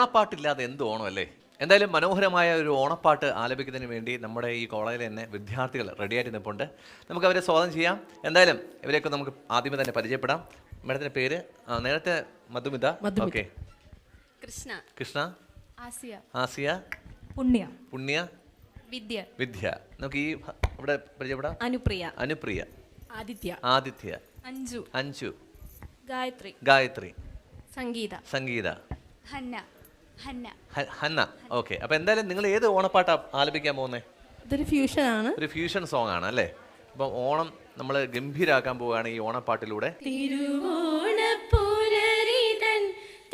ഓണപ്പാട്ടില്ലാതെ എന്ത് ഓണം അല്ലേ? എന്തായാലും മനോഹരമായ ഒരു ഓണപ്പാട്ട് ആലപിക്കുന്നതിന് വേണ്ടി നമ്മുടെ ഈ കോളേജിൽ തന്നെ വിദ്യാർത്ഥികൾ റെഡിയായിട്ട് നിൽപ്പുണ്ട്. നമുക്ക് അവരെ സ്വാഗതം ചെയ്യാം. എന്തായാലും ഇവരെയൊക്കെ നമുക്ക് ആദ്യമേ തന്നെ പരിചയപ്പെടാം. മാഡത്തിൻ്റെ പേര്? നേരത്തെ മധുമിത. ഓക്കെ. കൃഷ്ണ. കൃഷ്ണ. ആസിയ. ആസിയ. പുണ്യ. പുണ്യ. വിദ്യ. വിദ്യ. നമുക്ക് ഈ ഇവിടെ പരിചയപ്പെടാം. അനുപ്രിയ. അനുപ്രിയ. ആദിത്യ. ആദിത്യ. അഞ്ജു. അഞ്ജു. ഗായത്രി. ഗായത്രി. സംഗീത. സംഗീത. ഹന്ന. ഹന്ന. ഹന്ന. ഓക്കെ. അപ്പോൾ എന്തായാലും നിങ്ങൾ ഏത് ഓണപ്പാട്ടാണ് ആലപിക്കാൻ പോകുന്നത്? ഇതൊരു ഫ്യൂഷൻ ആണ്. ഒരു ഫ്യൂഷൻ സോങ് ആണ് അല്ലേ? അപ്പം ഓണം നമ്മൾ ഗംഭീരാക്കാൻ പോവുകയാണ് ഈ ഓണപ്പാട്ടിലൂടെ. തിരുവോണപ്പുലരിതൻ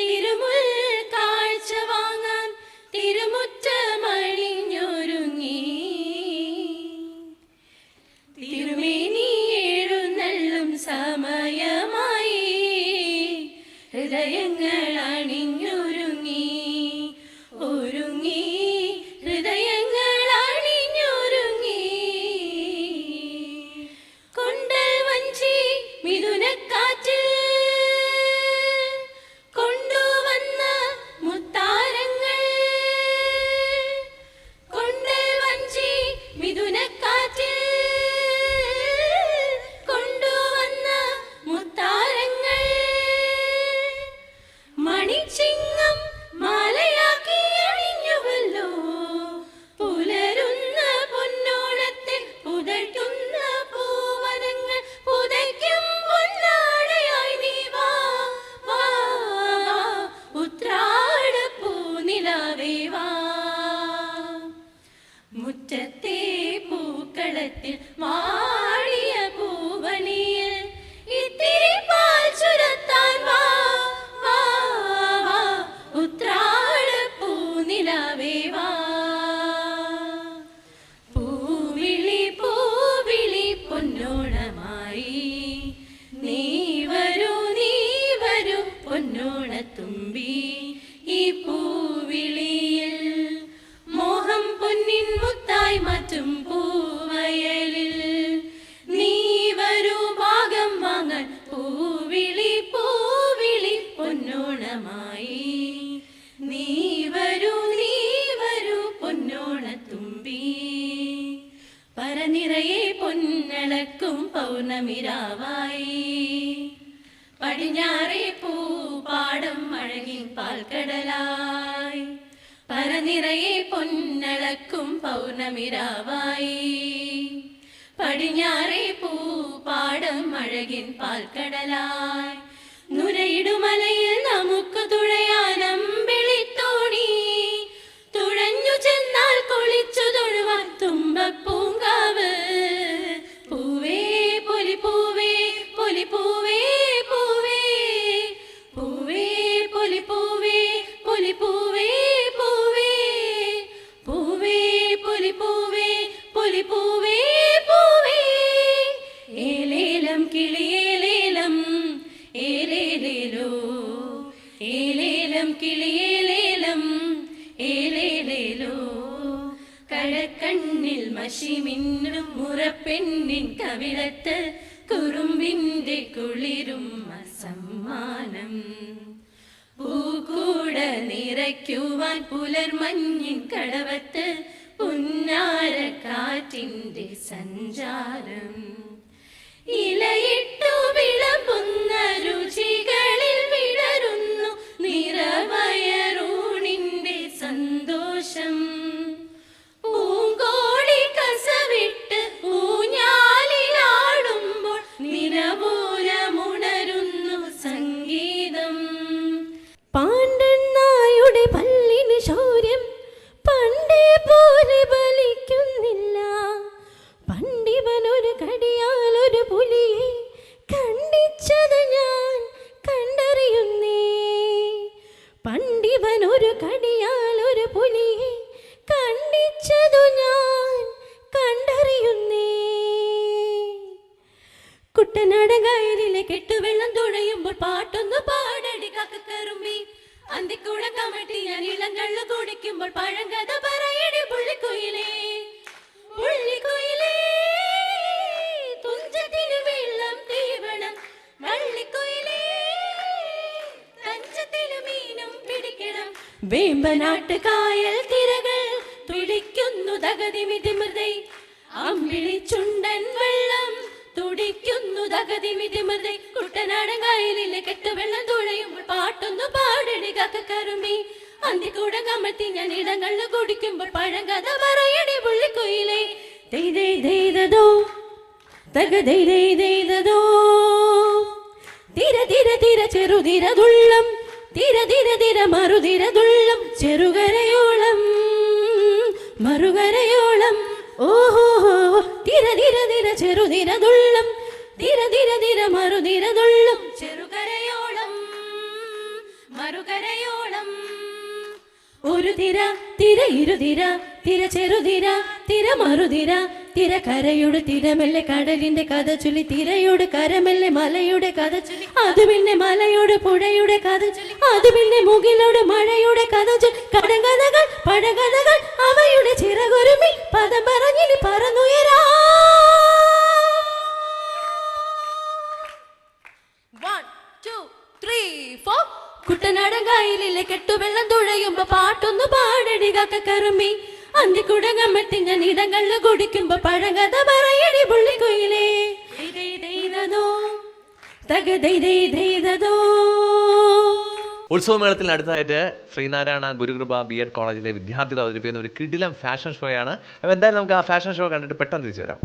തിരുമുൽ കാഴ്ച വാങ്ങാൻ തിരുമുറ്റമണിഞ്ഞൊരുങ്ങി തിരുമേനി എഴുന്നള്ളും സമയമായി ഹൃദയങ്ങൾ അണിഞ്ഞൊരുങ്ങി ഒരുങ്ങി ഹൃദയങ്ങൾ അണിഞ്ഞൊരുങ്ങി കൊണ്ടൽ വഞ്ചി മിഥുനക്കാറ്റ് കൊണ്ടുവന്ന മുത്താരങ്ങൾ കൊണ്ടൽ വഞ്ചി മിഥുനക്കാറ്റ് കൊണ്ടുവന്ന മുത്താരങ്ങൾ മണിച്ചിങ്ങം മാലയാക്കി അണിഞ്ഞുവല്ലോ പുലരുന്ന പൊന്നോണത്തിൽ പുതയ്ക്കുന്ന പൂവനങ്ങൾ പുതയ്ക്കും പൊന്നാടയായി നീ വാ വാ വാ ഉത്രാടപ്പൂനിലാവേ വാ മുറ്റത്തെ പൂക്കളത്തിൽ വാടിയ പൂവണിയിൽ ഇത്തിരി പാൽ ചുരത്താൻ വാ വാ വാ ഉത്രാടപ്പൂനിലാവേ വാ പൂവിളി പൂവിളി പൊന്നോണമായി നീ വരൂ പൊന്നോണത്തുമ്പി ഈ പൂവിളിയിൽ മോഹം പൊന്നിൻ മുത്തായി മാറ്റും പൂവയലിൽ നീ വരൂ ഭാഗം വാങ്ങാൻ പൂവിളി പൂവിളി പൊന്നോണമായി നീ വരൂ പൊന്നോണത്തുമ്പി പരനിറയെ പൊന്നളക്കും പൗർണമിരാവായി പടിഞ്ഞാറേ പൂപ്പാടം അഴകിൻ പാൽക്കടലായി പരനിറയെ പൊന്നളക്കും പൗർണമിരാവായി പടിഞ്ഞാറേ പൂപ്പാടം അഴകിൻ പാൽക്കടലായി നുരയിടുമലയിൽ നമുക്ക് തുഴയാനം വെളിത്തോണി തുഴഞ്ഞു ചെന്നാൽ കൊളിച്ചു തൊഴുവാൻ തുമ്പപ്പൂങ്കാവ് പൂവേ പൊലിപ്പൂവേ പൊലിപ്പൂവേ പൂവേ പൂവേ പൊലിപ്പൂവേ പൊലിപ്പൂവേ പൂവേ പൂവേ പൊലിപ്പൂവേ പൊലിപ്പൂവേ പൂവേ ഏലേലം കിളിയേലേലം ഏലേലേലോ ഏലേലം കിളിയേലേലം ഏലേലേലോ കഴക്കണ്ണിൽ മഷിമിന്നും മുറപ്പെണ്ണിൻ കവിളത്ത് കുറുമ്പിന്റെ കുളിരും സമ്മാനം പൂക്കൂട നിറയ്ക്കുവാൻ പുലർമഞ്ഞിൻ കടവത്ത് പുന്നാര കാറ്റിന്റെ സഞ്ചാരം ഇലയിട്ടു വിളമ്പുന്ന രുചികളിൽ വിടരുന്നു നിറവയറൂണിന്റെ സന്തോഷം പൂങ്കോടി കസവിട്ട് ഊഞ്ഞാലിലാടുമ്പോൾ നിറപൂരമുണരുന്നു സംഗീതം പാണ്ഡനായുടെ പല്ലിന് ശൗര്യം പണ്ടേ പോലെ ബലിക്കുന്നില്ല പണ്ടിവനൊരു കടിയാലൊരു പുലിയെ കണ്ടിച്ചത് ഞാൻ കണ്ടറിയുന്നേ പണ്ടിവനൊരു കടിയാലൊരു പുലിയെ കണ്ടിച്ചതു ഞാൻ കണ്ടറിയുന്നേ കുട്ടനാടകായലിലെ കെട്ടുവെള്ളം തുഴയുമ്പോൾ പാട്ടൊന്നു പാടടി കക്കറുമ്പി അന്തിക്കൂടെ കമട്ടി ഞാൻ ഇളം കള്ളു കുടിക്കുമ്പോൾ പഴങ്കഥ പറയടി പുള്ളിക്കുയിലേ പുള്ളിക്കുയിലേ തുഞ്ചത്തിന് വെള്ളം തീവണം വള്ളിക്കുയിലേ തഞ്ചത്തിന് മീനും പിടിക്കണം വേമ്പനാട്ട് കായൽ തിരകൾ തുടിക്കുന്നു തകതിമിതിമൃതൈ അമ്പിളി ചുണ്ടൻ വെള്ളം തുടിക്കുന്നു തകതിമിതിമൃതൈ കുട്ടനാടൻ കായലിലെ കെട്ടുവെള്ളം തുഴയുമ്പോൾ പാട്ടൊന്നു പാടടി കക്കറുമ്പി അന്തിക്കൂടം കമഴ്ത്തി ഞാൻ ഇടങ്ങളിൽ കുടിക്കുമ്പോൾ പഴങ്കഥ പറയടി പുള്ളിക്കുയിലേ ദൈതൈ ദൈതദോ തകദൈ ദൈതദോ തിര തിര തിര ചെറുതിരതുള്ളം തിര തിര തിര മറുതിരതുള്ളം ചെറുകരയോളം മറുകരയോളം ഓഹോ തിര തിര തിര ചെറുതിരതുള്ളം തിര തിര തിര മറുതിരതുള്ളം ചെറുകരയോളം മറുകരയോളം ഒരു തിര തിര ഇരുതിര തിര ചെറുതിര തിര മറുതിര തിര കരയുടെ തിരമെല്ലെ കടലിന്റെ കഥ ചൊല്ലി തിരയോട് കരമെല്ലെ മലയുടെ കഥ ചൊല്ലി അത് പിന്നെ മലയോട് പുഴയുടെ കഥ ചൊല്ലി അത് പിന്നെ മുകിലോട് മഴയുടെ കഥ ചൊല്ലി കടകഥകൾ പഴകഥകൾ അവയുടെ ചിറകുരുമി പദം പറഞ്ഞിനി പറന്നുയരാ. 1 2 3 4 കുട്ടനാടൻ കായലിലെ കെട്ടുവെള്ളം തുഴയുമ്പോ പാട്ടൊന്നു പാടടി കക്കറുമ്പി അന്തിക്കുടങ്ങമ്മത്തി ഞാൻ ഇടങ്ങളിൽ കുടിക്കുമ്പോ പഴങ്കഥ പറയടി പുള്ളിക്കുയിലേ ഉത്സവമേളത്തിൽ അടുത്തായിട്ട് ശ്രീനാരായണ ഗുരുകൃപ BEd കോളേജിലെ വിദ്യാർത്ഥികൾ അവതരിപ്പിക്കുന്ന ഒരു കിടിലം ഫാഷൻ ഷോയാണ്. അപ്പോൾ എന്തായാലും നമുക്ക് ആ ഫാഷൻ ഷോ കണ്ടിട്ട് പെട്ടെന്ന് തിരിച്ചു വരാം.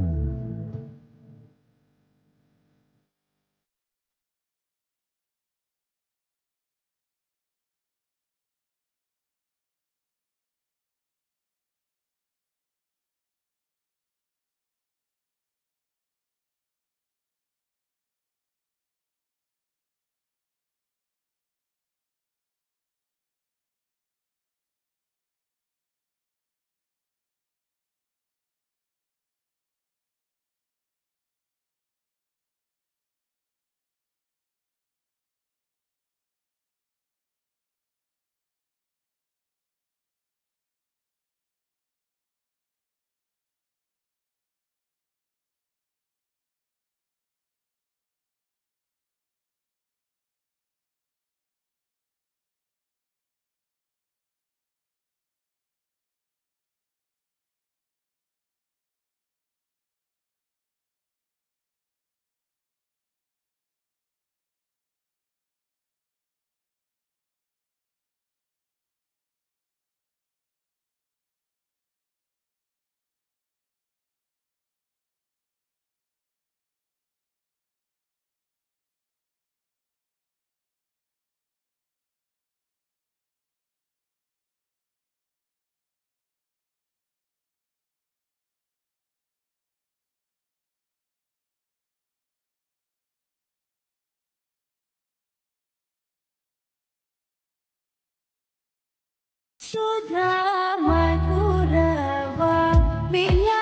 Sudah madura bila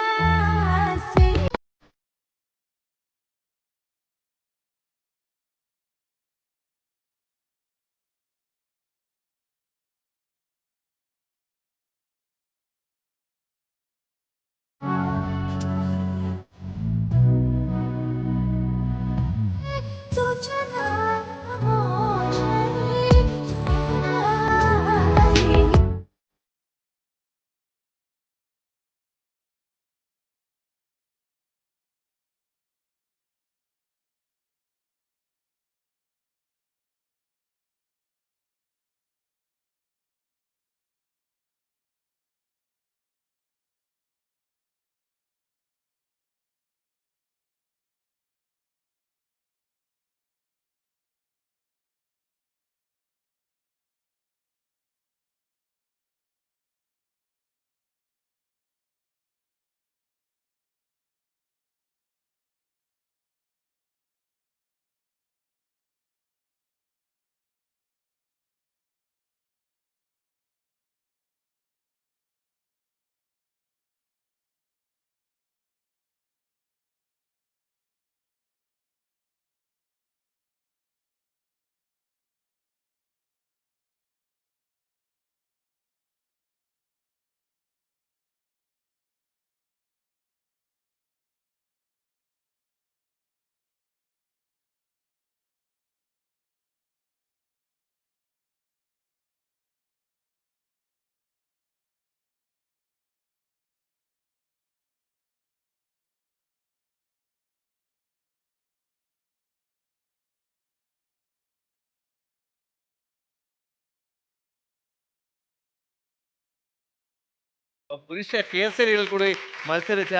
പുരുഷ കേസരികൾ കൂടി മത്സരിച്ച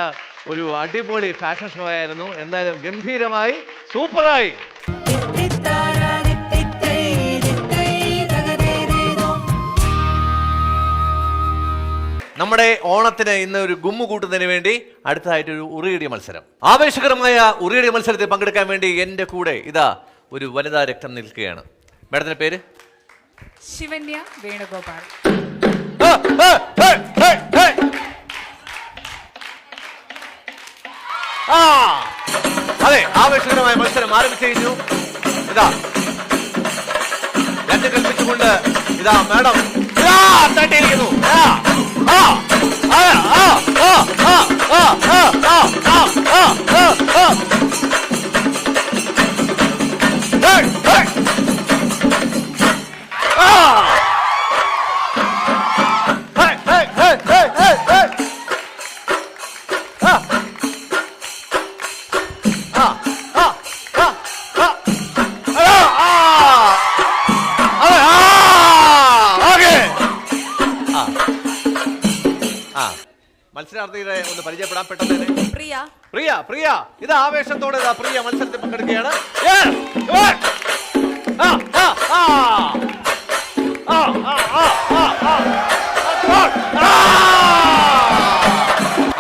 ഒരു അടിപൊളി ഫാഷൻ ഷോ ആയിരുന്നു. എന്തായാലും ഗംഭീരമായി, സൂപ്പറായി. നമ്മുടെ ഓണത്തിന് ഇന്ന് ഒരു ഗുമ്മു കൂട്ടുന്നതിന് വേണ്ടി അടുത്തതായിട്ട് ഒരു ഉറിയടി മത്സരം, ആവേശകരമായ ഉറിയടി മത്സരത്തിൽ പങ്കെടുക്കാൻ വേണ്ടി എൻ്റെ കൂടെ ഇതാ ഒരു വനിതാ രക്തം നിൽക്കുകയാണ്. മാഡത്തിന്റെ പേര്? ശിവന്യ വേണുഗോപാൽ. അതെ, ആവേശകരമായ മത്സരം ആരംഭിച്ചു കഴിഞ്ഞു. ഇതാ രണ്ട് കൽപ്പിച്ചുകൊണ്ട് ഇതാ മാഡം തട്ടിയിരിക്കുന്നു. മത്സരാർത്ഥികളെ ഒന്ന് പരിചയപ്പെടാൻ പെട്ടെന്ന്. പ്രിയ. പ്രിയ, പ്രിയ ഇത് ആവേശത്തോടെ ഇതാ പ്രിയ മത്സരത്തിൽ പങ്കെടുക്കുകയാണ്.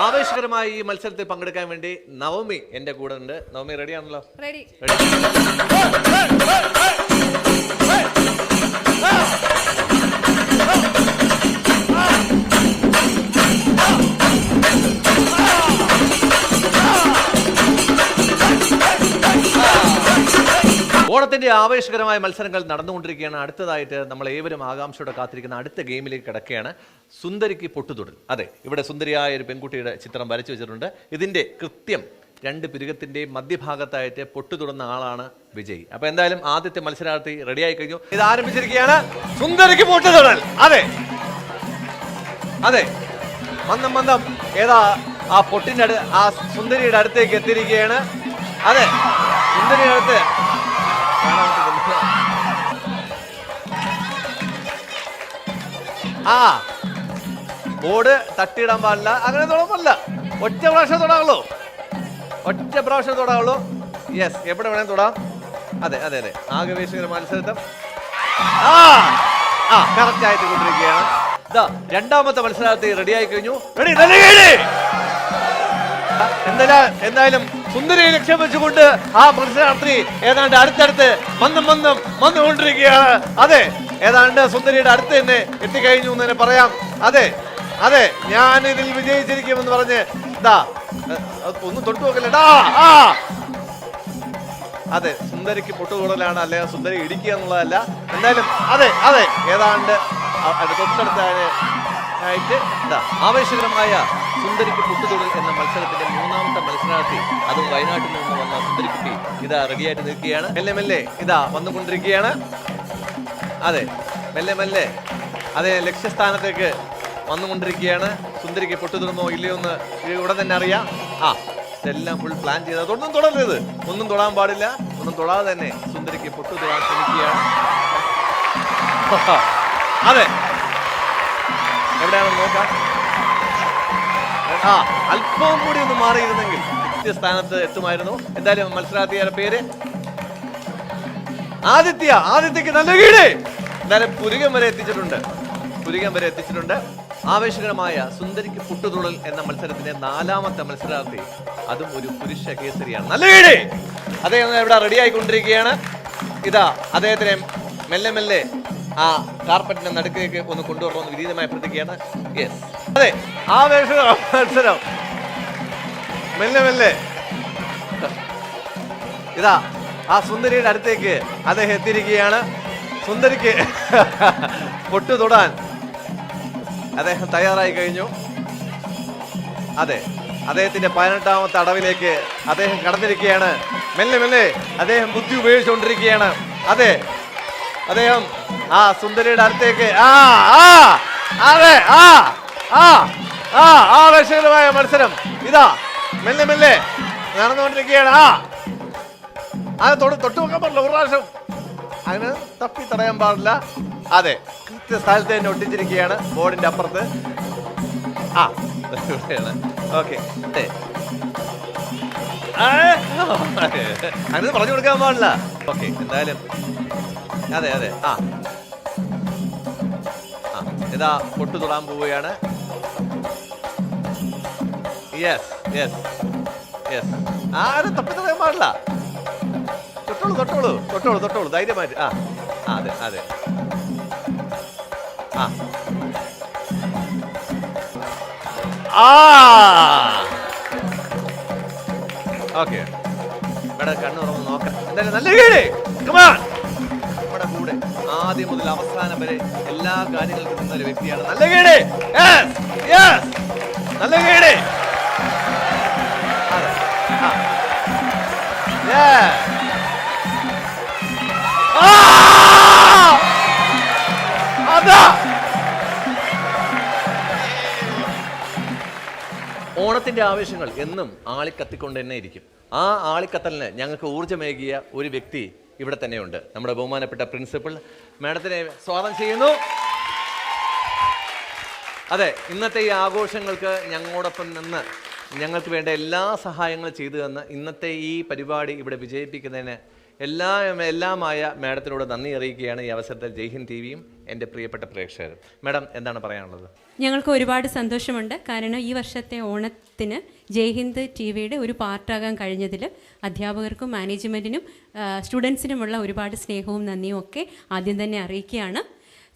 ആവേശകരമായി ഈ മത്സരത്തിൽ പങ്കെടുക്കാൻ വേണ്ടി നവമി എന്റെ കൂടെ ഉണ്ട്. നവമി റെഡി ആണല്ലോ? റെഡി. ഓണത്തിന്റെ ആവേശകരമായ മത്സരങ്ങൾ നടന്നുകൊണ്ടിരിക്കുകയാണ്. അടുത്തതായിട്ട് നമ്മൾ ഏവരും ആകാംക്ഷയോടെ കാത്തിരിക്കുന്ന അടുത്ത ഗെയിമിലേക്ക് കിടക്കുകയാണ്, സുന്ദരിക്ക് പൊട്ടുതൊടൽ. അതെ, ഇവിടെ സുന്ദരിയായ ഒരു പെൺകുട്ടിയുടെ ചിത്രം വരച്ചു വെച്ചിട്ടുണ്ട്. ഇതിന്റെ കൃത്യം രണ്ട് പിരുകത്തിന്റെയും മധ്യഭാഗത്തായിട്ട് പൊട്ടുതൊടുന്ന ആളാണ് വിജയ്. അപ്പൊ എന്തായാലും ആദ്യത്തെ മത്സരാർത്ഥി റെഡിയായി കഴിഞ്ഞു. ഇത് ആരംഭിച്ചിരിക്കുകയാണ്, സുന്ദരിക്ക് പൊട്ടുതൊടൽ. അതെ അതെ, മന്ദം മന്ദം ഏതാ ആ പൊട്ടിന്റെ ആ സുന്ദരിയുടെ അടുത്തേക്ക് എത്തിയിരിക്കുകയാണ്. അതെ, സുന്ദരിയുടെ അടുത്ത് ബോർഡ് തട്ടിയിടാൻ പാടില്ല, അങ്ങനെ തൊടാൻ പാടില്ല. ഒറ്റ പ്രാവശ്യം തൊടാവുള്ളൂ, ഒറ്റ പ്രാവശ്യം തൊടാവുള്ളൂ. യെസ്, എവിടെ വേണേലും തൊടാം. അതെ അതെ അതെ, ആവേശകര മത്സരത്തിൽ കറക്റ്റ് ആയിട്ട് കൊണ്ടിരിക്കുകയാണ്. ഇതാ രണ്ടാമത്തെ മത്സരാർത്ഥി റെഡിയായി കഴിഞ്ഞു. എന്തായാലും സുന്ദരിയെ ലക്ഷ്യം വെച്ചുകൊണ്ട് ആ മത്സരാർത്ഥി ഏതാണ്ട് അടുത്തടുത്ത് വന്നുകൊണ്ടിരിക്കുകയാണ്. അതെ, ഏതാണ്ട് സുന്ദരിയുടെ അടുത്ത് തന്നെ എത്തിക്കഴിഞ്ഞു എന്ന് തന്നെ പറയാം. അതെ അതെ, ഞാൻ ഇതിൽ വിജയിച്ചിരിക്കുമെന്ന് പറഞ്ഞ് ഇതാ ഒന്നും തൊട്ടു നോക്കല്ലേടാ. അതെ, സുന്ദരിക്ക് പൊട്ടുകൂടലാണ്, അല്ലെങ്കിൽ സുന്ദരി ഇടിക്കുക എന്നുള്ളതല്ല. എന്തായാലും അതെ അതെ, ഏതാണ്ട് തൊട്ടടുത്തായിട്ട് ആവേശകരമായ സുന്ദരിക്ക് പൊട്ടുതൊടൽ എന്ന മത്സരത്തിന്റെ മൂന്നാമത്തെ മത്സരാർത്ഥി, അതും വയനാട്ടിൽ നിന്ന് വന്ന സുന്ദരിക്കുട്ടി ഇതാ റെഡിയായിട്ട് നിൽക്കുകയാണ്. മെല്ലെ മെല്ലെ ഇതാ വന്നുകൊണ്ടിരിക്കുകയാണ്. അതെ, മെല്ലെ മെല്ലെ അതെ ലക്ഷ്യസ്ഥാനത്തേക്ക് വന്നുകൊണ്ടിരിക്കുകയാണ്. സുന്ദരിക്ക് പൊട്ടുതൊടുമോ ഇല്ലയോ എന്ന് ഇവിടെ തന്നെ അറിയാം. ഇതെല്ലാം ഫുൾ പ്ലാൻ ചെയ്തത്. ഒന്നും തൊടരുത്, ഒന്നും തൊടാൻ പാടില്ല. ഒന്നും തൊടാതെ തന്നെ സുന്ദരിക്ക് പൊട്ടുതൊടാൻ ശ്രമിക്കുകയാണ്. അതെ, എവിടെയാണെന്ന് നോക്കാം. അല്പം കൂടി ഒന്ന് മാറിയിരുന്നെങ്കിൽ സ്ഥാനത്ത് എത്തുമായിരുന്നു. എന്തായാലും മത്സരാർത്ഥിയുടെ പേര് ആദിത്യ. ആദിത്യക്ക് നല്ല കീഴ്. എന്തായാലും പുരികം വരെ എത്തിച്ചിട്ടുണ്ട്. ആവേശകരമായ സുന്ദരിക്ക് പൊട്ടുതൊടൽ എന്ന മത്സരത്തിന്റെ നാലാമത്തെ മത്സരാർത്ഥി, അതും ഒരു പുരുഷ കേസരിയാണ്. നല്ല കീഴ്. അദ്ദേഹം ഇവിടെ റെഡി ആയിക്കൊണ്ടിരിക്കുകയാണ്. ഇതാ അദ്ദേഹത്തിനെ മെല്ലെ മെല്ലെ ആ കാർപ്പറ്റിന്റെ നടുക്കിലേക്ക് ഒന്ന് കൊണ്ടുവരണമെന്ന് വിനീതമായി പ്രതിക്കുകയാണ്. യെസ്, അതെ, ആവേശ മത്സരം. മെല്ലെ മെല്ലെ ഇതാ ആ സുന്ദരിയുടെ അടുത്തേക്ക് അദ്ദേഹം എത്തിയിരിക്കുകയാണ്. സുന്ദരിക്ക് പൊട്ടു തൊടാൻ അദ്ദേഹം തയ്യാറായി കഴിഞ്ഞു. അതെ, അദ്ദേഹത്തിന്റെ 18ാമത്തെ അടവിലേക്ക് അദ്ദേഹം കടന്നിരിക്കുകയാണ്. മെല്ലെ മെല്ലെ അദ്ദേഹം ബുദ്ധി ഉപയോഗിച്ചുകൊണ്ടിരിക്കുകയാണ്. അതെ, അദ്ദേഹം ആ സുന്ദരിയുടെ അടുത്തേക്ക് അതെ ആവേശകരമായ മത്സരം ഇതാ മെല്ലെ മെല്ലെ നടന്നുകൊണ്ടിരിക്കുകയാണ്. അത് തൊട്ടു നോക്കാൻ പാടില്ല, ഒരു പ്രാവശ്യം അങ്ങനെ തപ്പി തടയാൻ പാടില്ല. അതെ, കൃത്യ സ്ഥലത്ത് തന്നെ ഒട്ടിച്ചിരിക്കുകയാണ് ബോർഡിന്റെ അപ്പുറത്ത്. ആ ഇവിടെയാണ്. ഓക്കെ അങ്ങനെ പറഞ്ഞു കൊടുക്കാൻ പാടില്ല. ഓക്കെ എന്തായാലും അതെ അതെ ആ ആ ഇതാ പൊട്ടു തൊടാൻ പോവുകയാണ്. യെസ് യെസ് യെസ് ആരും തപ്പി തൊടാൻ പാടില്ല. തൊട്ടോളൂ തൊട്ടോളൂ തൊട്ടോളൂ തൊട്ടോളൂ ധൈര്യമായിട്ട്. ആ അതെ അതെ ആ ഓക്കെ ഇവിടെ കണ്ണു തുറന്ന് നോക്കാം. എന്തായാലും നല്ല കേടേ നമ്മുടെ കൂടെ ആദ്യം മുതൽ അവസാനം വരെ എല്ലാ കാര്യങ്ങൾക്കും നിന്നൊരു വ്യക്തിയാണ് നല്ല കേടേ. നല്ല കേടേ അതാ ഓണത്തിന്റെ ആവേശങ്ങൾ എന്നും ആളിക്കത്തിക്കൊണ്ട് തന്നെ ഇരിക്കും. ആ ആളിക്കത്തലിന് ഞങ്ങൾക്ക് ഊർജ്ജമേകിയ ഒരു വ്യക്തി ഇവിടെ തന്നെയുണ്ട്. നമ്മുടെ ബഹുമാനപ്പെട്ട പ്രിൻസിപ്പൽ മാഡത്തിനെ സ്വാഗതം ചെയ്യുന്നു. അതെ, ഇന്നത്തെ ഈ ആഘോഷങ്ങൾക്ക് ഞങ്ങളോടൊപ്പം നിന്ന് ഞങ്ങൾക്ക് വേണ്ട എല്ലാ സഹായങ്ങളും ചെയ്തു തന്ന് ഇന്നത്തെ ഈ പരിപാടി ഇവിടെ വിജയിപ്പിക്കുന്നതിന് എല്ലാമായ മാഡത്തിനോട് നന്ദി അറിയിക്കുകയാണ് ഈ അവസരത്തിൽ. ജയ്ഹിന്ദ് ടിവിയും എൻ്റെ പ്രിയപ്പെട്ട പ്രേക്ഷകരും. മാഡം എന്താണ് പറയാനുള്ളത്? ഞങ്ങൾക്ക് ഒരുപാട് സന്തോഷമുണ്ട്. കാരണം ഈ വർഷത്തെ ഓണത്തിന് ജയ്ഹിന്ദ് ടിവിയുടെ ഒരു പാർട്ടാകാൻ കഴിഞ്ഞതിൽ അധ്യാപകർക്കും മാനേജ്മെൻറ്റിനും സ്റ്റുഡൻസിനുമുള്ള ഒരുപാട് സ്നേഹവും നന്ദിയും ഒക്കെ ആദ്യം തന്നെ അറിയിക്കുകയാണ്.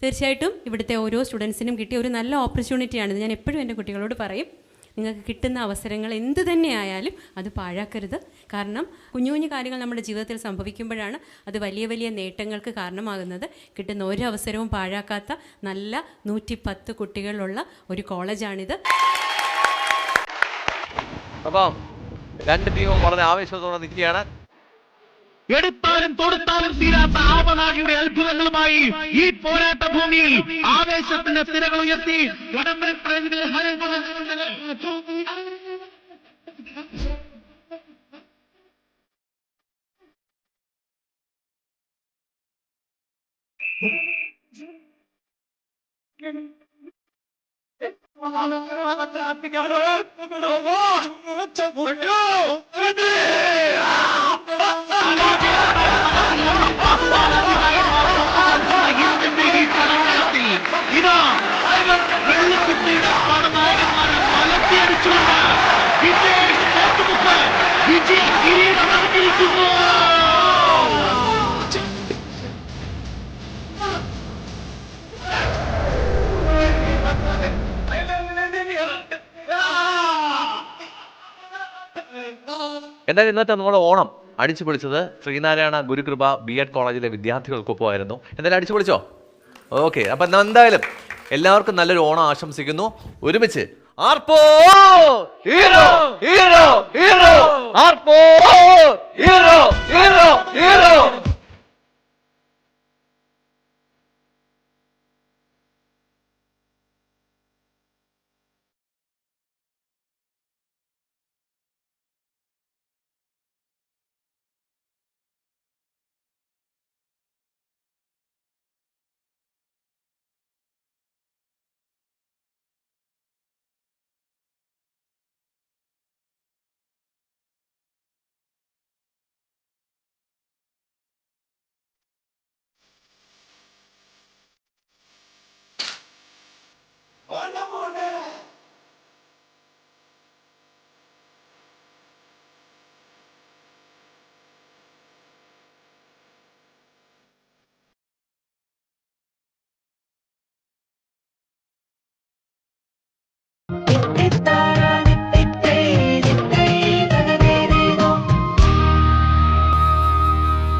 തീർച്ചയായിട്ടും ഇവിടുത്തെ ഓരോ സ്റ്റുഡൻസിനും കിട്ടിയ ഒരു നല്ല ഓപ്പർച്യൂണിറ്റിയാണിത്. ഞാൻ എപ്പോഴും എൻ്റെ കുട്ടികളോട് പറയും, നിങ്ങൾക്ക് കിട്ടുന്ന അവസരങ്ങൾ എന്ത് തന്നെ ആയാലും അത് പാഴാക്കരുത്. കാരണം കുഞ്ഞു കുഞ്ഞു കാര്യങ്ങൾ നമ്മുടെ ജീവിതത്തിൽ സംഭവിക്കുമ്പോഴാണ് അത് വലിയ വലിയ നേട്ടങ്ങൾക്ക് കാരണമാകുന്നത്. കിട്ടുന്ന ഒരു അവസരവും പാഴാക്കാത്ത നല്ല 110 കുട്ടികളുള്ള ഒരു കോളേജാണിത്. അപ്പം രണ്ട് ടീമും വളരെ ആവേശത്തോടെ നിൽക്കുകയാണ്. എടുത്താലും തൊടുത്താലും തീരാത്ത ആവനാഴിയുടെ അത്ഭുതങ്ങളുമായി ഈ പോരാട്ട ഭൂമിയിൽ ആവേശത്തിന്റെ തിരകൾ ഉയർത്തി ഇതാ വെള്ളക്കുട്ടിയുടെ പടനായകന്മാരെ മലത്തിയടിച്ചുകൊണ്ട് വിജയ കിരീടം നടത്തിയിരിക്കുന്നു. എന്തായാലും ഇന്നത്തെ നമ്മുടെ ഓണം അടിച്ചു പൊളിച്ചത് ശ്രീനാരായണ ഗുരുകൃപ BEd കോളേജിലെ വിദ്യാർത്ഥികൾക്കൊപ്പമായിരുന്നു. എന്തായാലും അടിച്ചു പൊളിച്ചോ? ഓക്കെ, അപ്പം എന്തായാലും എല്ലാവർക്കും നല്ലൊരു ഓണം ആശംസിക്കുന്നു. ഒരുമിച്ച് ആർപ്പോ ഹീറോ ഹീറോ ഹീറോ ആർപ്പോ ഹീറോ